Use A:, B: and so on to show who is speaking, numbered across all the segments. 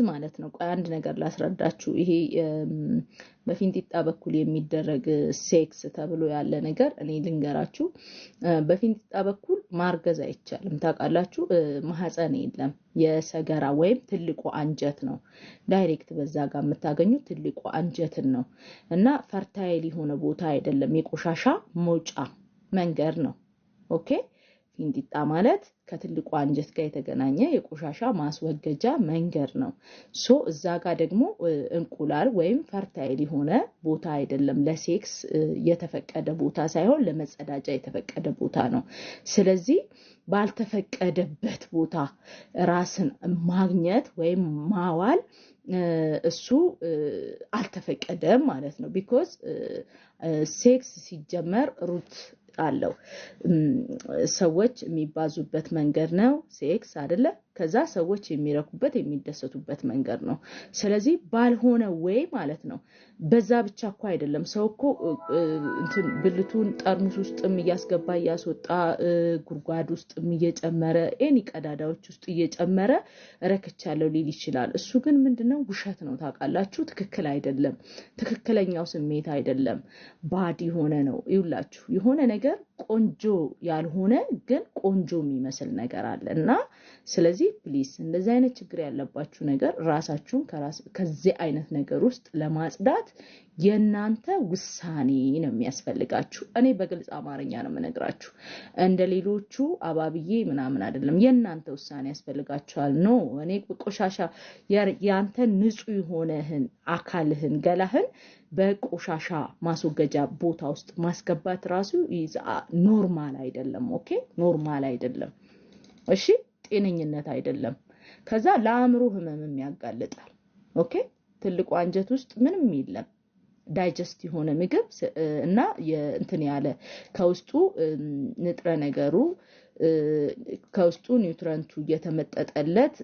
A: ማለት ነው አንድ ነገር ላስረዳችሁ ይሄ በፊንጢጣ በኩል የሚደረግ ሴክስ ተብሎ ያለ ነገር እኔ ልንገራችሁ በፊንጢጣ በኩል ማርገዝ አይቻልም ታውቃላችሁ ማህፀን የለም የሰገራ ወይም ትልቁ አንጀት ነው ዳይሬክት በዛ ጋር የምታገኙት ትልቁ አንጀትን ነው እና ፈርታይል የሆነ ቦታ አይደለም የቆሻሻ መውጫ መንገድ ነው ኦኬ ፊንጢጣ ማለት ከትልቁ አንጀት ጋር የተገናኘ የቆሻሻ ማስወገጃ መንገድ ነው ሶ እዛ ጋር ደግሞ እንቁላል ወይም ፈርታይል የሆነ ቦታ አይደለም ለሴክስ የተፈቀደ ቦታ ሳይሆን ለመጸዳጃ የተፈቀደ ቦታ ነው ስለዚህ ባልተፈቀደበት ቦታ ራስን ማግኘት ወይም ማዋል እሱ አልተፈቀደም ማለት ነው because ሴክስ ሲጀመር ሩት አለው ሰዎች የሚባዙበት መንገድ ነው ሴክስ አይደለ ከዛ ሰዎች የሚረኩበት የሚደሰቱበት መንገድ ነው ስለዚህ ባልሆነ ወይ ማለት ነው በዛ ብቻ እኮ አይደለም ሰው እኮ እንትን ብልቱን ጠርሙስ ውስጥም ያስገባ ያስወጣ ጉርጓድ ውስጥም እየጨመረ ኤኒ ቀዳዳዎች ውስጥ እየጨመረ ረክቻለሁ ሊል ይችላል እሱ ግን ምንድነው ውሸት ነው ታውቃላችሁ ትክክል አይደለም ትክክለኛው ስሜት አይደለም ባዲ ሆነ ነው ይውላችሁ የሆነ ነገር ቆንጆ ያልሆነ ግን ቆንጆ የሚመስል ነገር አለና ስለዚህ ፕሊስ እንደዚህ አይነት ችግር ያለባችሁ ነገር ራሳችሁን ከዚህ አይነት ነገር ውስጥ ለማጽዳት የናንተ ውሳኔ ነው የሚያስፈልጋችሁ እኔ በግልጽ አማርኛ ነው መነግራችሁ እንደሌሎቹ አባብዬ ምናምን አይደለም የናንተ ውሳኔ ያስፈልጋችኋል ኖ እኔ ቆሻሻ ያንተ ንጹህ የሆነህን አካልህን ገላህን በቆሻሻ ማስወገጃ ቦታ ውስጥ ማስገባት ራሱ ኖርማል አይደለም ኦኬ ኖርማል አይደለም እሺ ጤነኝነት አይደለም ከዛ ለአእምሮ ህመምም ያጋልጣል ኦኬ ትልቁ አንጀት ውስጥ ምንም የለም ዳይጀስት የሆነ ምግብ እና እንትን ያለ ከውስጡ ንጥረ ነገሩ ከውስጡ ኒውትረንቱ የተመጠጠለት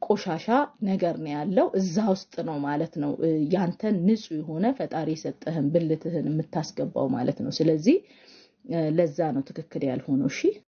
A: ቆሻሻ ነገር ነው ያለው እዛ ውስጥ ነው ማለት ነው ያንተን ንጹህ የሆነ ፈጣሪ ሰጠህን ብልትህን የምታስገባው ማለት ነው ስለዚህ ለዛ ነው ትክክል ያልሆነው እሺ